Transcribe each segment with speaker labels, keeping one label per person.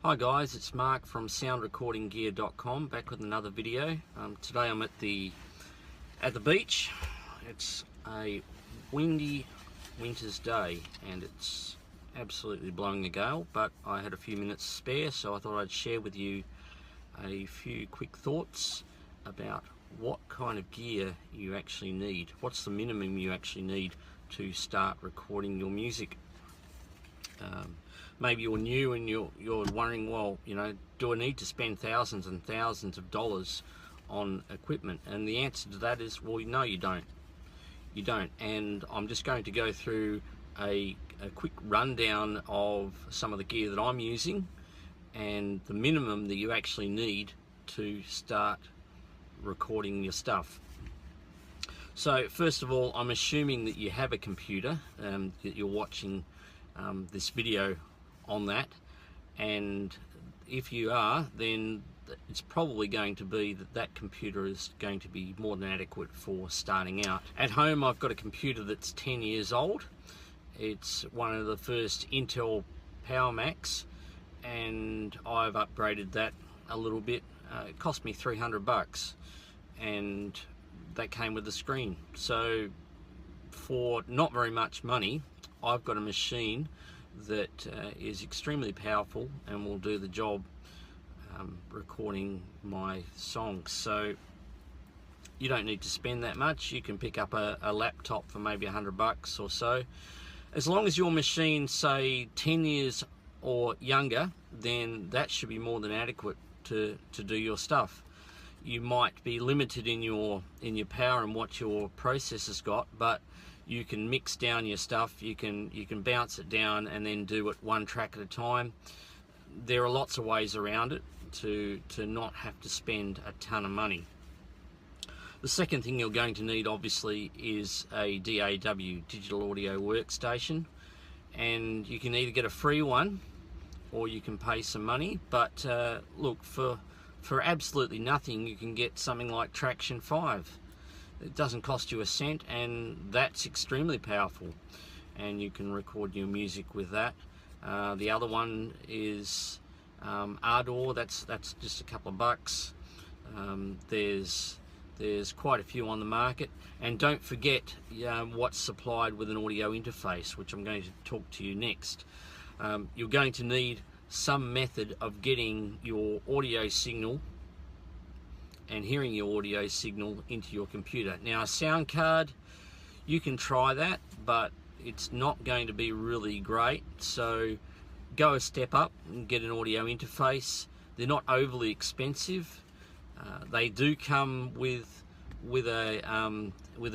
Speaker 1: Hi guys, it's Mark from soundrecordinggear.com, back with another video. Today I'm at the beach. It's a windy winter's day and it's absolutely blowing a gale, but I had a few minutes spare, so I thought I'd share with you a few quick thoughts about what kind of gear you actually need. What's the minimum you actually need to start recording your music? Maybe you're new and you're wondering, well, you know, do I need to spend thousands and thousands of dollars on equipment? And the answer to that is, well, no, you don't. You don't. And I'm just going to go through a quick rundown of some of the gear that I'm using and the minimum that you actually need to start recording your stuff. So first of all, I'm assuming that you have a computer, that you're watching this video on that, and if you are, then it's probably going to be that computer is going to be more than adequate for starting out. At home I've got a computer that's 10 years old. It's one of the first Intel Power Macs, and I've upgraded that a little bit. It cost me $300 and that came with the screen. So for not very much money, I've got a machine that is extremely powerful and will do the job recording my songs. So you don't need to spend that much. You can pick up a laptop for maybe $100 or so. As long as your machine, say 10 years or younger, then that should be more than adequate to do your stuff. You might be limited in your power and what your processor's got, but you can mix down your stuff, you can bounce it down and then do it one track at a time. There are lots of ways around it to not have to spend a ton of money. The second thing you're going to need, obviously, is a DAW, digital audio workstation, and you can either get a free one or you can pay some money, but look, for absolutely nothing you can get something like Traction 5. It doesn't cost you a cent, and that's extremely powerful, and you can record your music with that. The other one is Ardor. That's just a couple of bucks. There's quite a few on the market, and don't forget what's supplied with an audio interface, which I'm going to talk to you next. You're going to need some method of getting your audio signal and hearing your audio signal into your computer. Now, a sound card, you can try that, but it's not going to be really great. So go a step up and get an audio interface. They're not overly expensive. They do come with a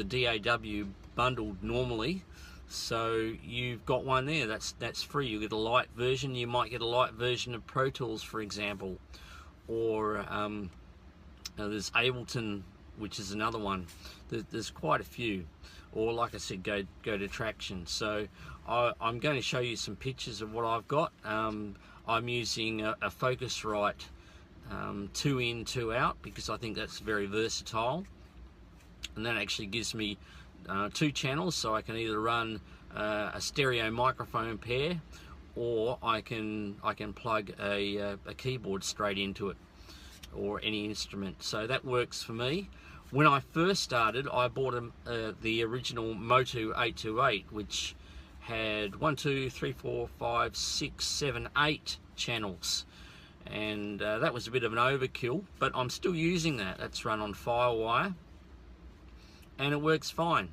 Speaker 1: DAW bundled normally. So you've got one there. That's free. You get a light version. You might get a light version of Pro Tools, for example, or there's Ableton, which is another one. There's quite a few. Or like I said, go to Traction. So I'm going to show you some pictures of what I've got. I'm using a Focusrite 2 in, 2 out, because I think that's very versatile, and that actually gives me 2 channels, so I can either run a stereo microphone pair, or I can plug a keyboard straight into it, or any instrument. So that works for me. When I first started, I bought the original Motu 828, which had 1, 2, 3, 4, 5, 6, 7, 8 channels, and that was a bit of an overkill, but I'm still using that. That's run on Firewire, and it works fine.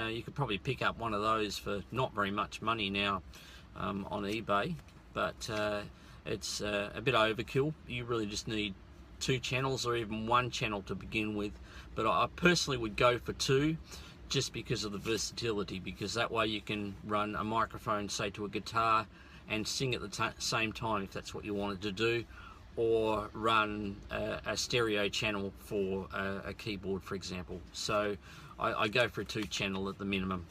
Speaker 1: You could probably pick up one of those for not very much money now on eBay, but it's a bit overkill. You really just need 2 channels, or even 1 channel to begin with, but I personally would go for 2, just because of the versatility, because that way you can run a microphone, say, to a guitar and sing at the same time if that's what you wanted to do, or run a stereo channel for a keyboard, for example. So I go for a 2 channel at the minimum.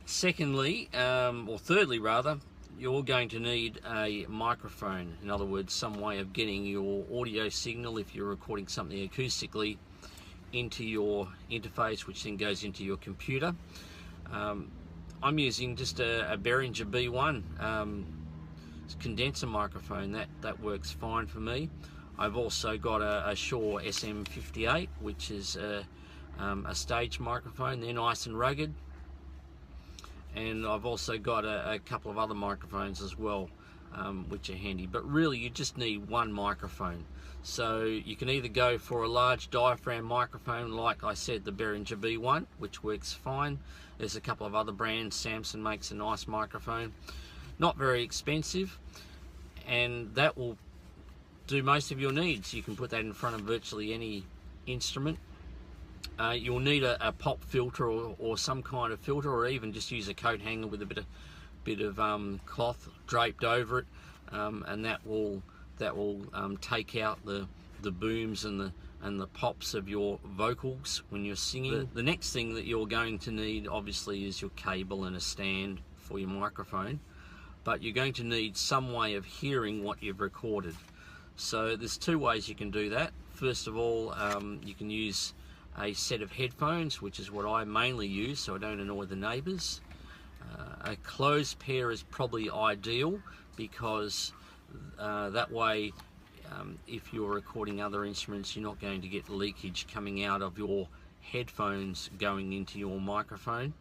Speaker 1: Secondly, or thirdly rather, you're going to need a microphone. In other words, some way of getting your audio signal, if you're recording something acoustically, into your interface, which then goes into your computer. I'm using just a Behringer B1. condenser microphone, that works fine for me. I've also got a Shure SM58, which is a stage microphone. They're nice and rugged. And I've also got a couple of other microphones as well, which are handy. But really, you just need one microphone. So you can either go for a large diaphragm microphone, like I said, the Behringer B1, which works fine. There's a couple of other brands. Samson makes a nice microphone, not very expensive, and that will do most of your needs. You can put that in front of virtually any instrument. You'll need a pop filter or some kind of filter, or even just use a coat hanger with a bit of cloth draped over it, and that will take out the booms and the pops of your vocals when you're singing. The next thing that you're going to need, obviously, is your cable and a stand for your microphone, but you're going to need some way of hearing what you've recorded. So there's two ways you can do that. First of all, you can use a set of headphones, which is what I mainly use so I don't annoy the neighbours. A closed pair is probably ideal, because that way, if you're recording other instruments, you're not going to get leakage coming out of your headphones going into your microphone.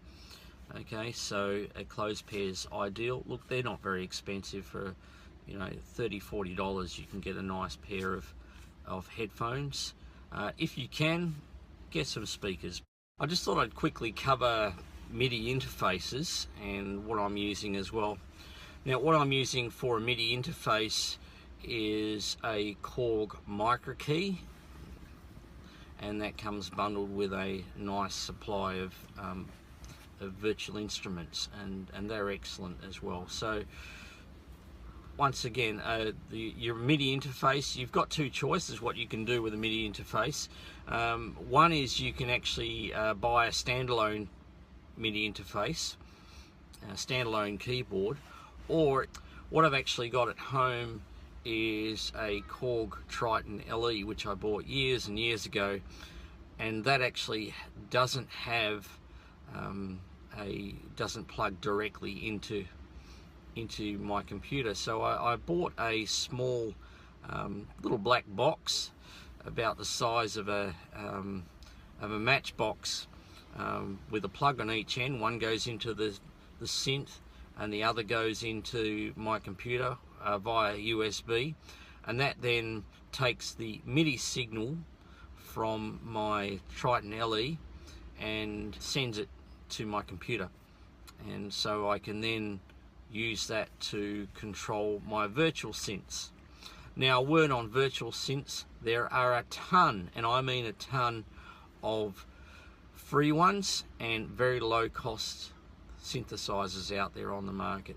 Speaker 1: Okay, so a closed pair is ideal. Look, they're not very expensive. For $30–40 you can get a nice pair of headphones. If you can, get some speakers. I just thought I'd quickly cover Midi interfaces and what I'm using as well. Now, what I'm using for a Midi interface is a Korg micro key, and that comes bundled with a nice supply of virtual instruments, and they're excellent as well. So once again, your Midi interface, you've got two choices what you can do with a Midi interface. One is you can actually buy a standalone Midi interface, a standalone keyboard, or what I've actually got at home is a Korg Triton LE, which I bought years and years ago, and that actually doesn't have doesn't plug directly into my computer. So I bought a small little black box about the size of a matchbox, with a plug on each end. One goes into the synth and the other goes into my computer via USB, and that then takes the MIDI signal from my Triton LE and sends it to my computer, and so I can then use that to control my virtual synths. Now, a word on virtual synths: there are a ton, and I mean a ton, of free ones and very low cost synthesizers out there on the market,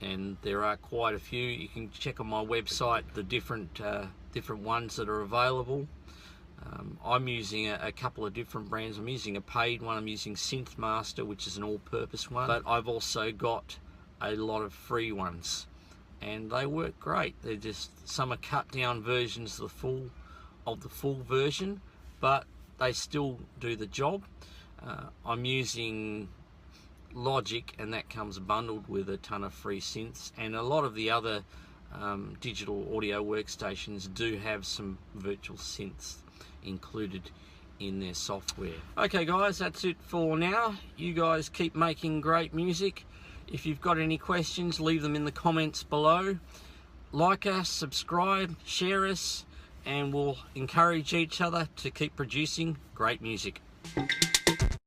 Speaker 1: and there are quite a few. You can check on my website the different ones that are available. I'm using a couple of different brands. I'm using a paid one. I'm using Synthmaster, which is an all-purpose one, but I've also got a lot of free ones, and they work great. They're just, some are cut down versions of the full version, but they still do the job. I'm using Logic, and that comes bundled with a ton of free synths, and a lot of the other digital audio workstations do have some virtual synths included in their software. Okay guys, that's it for now. You guys keep making great music. If you've got any questions, leave them in the comments below. Like us, subscribe, share us, and we'll encourage each other to keep producing great music.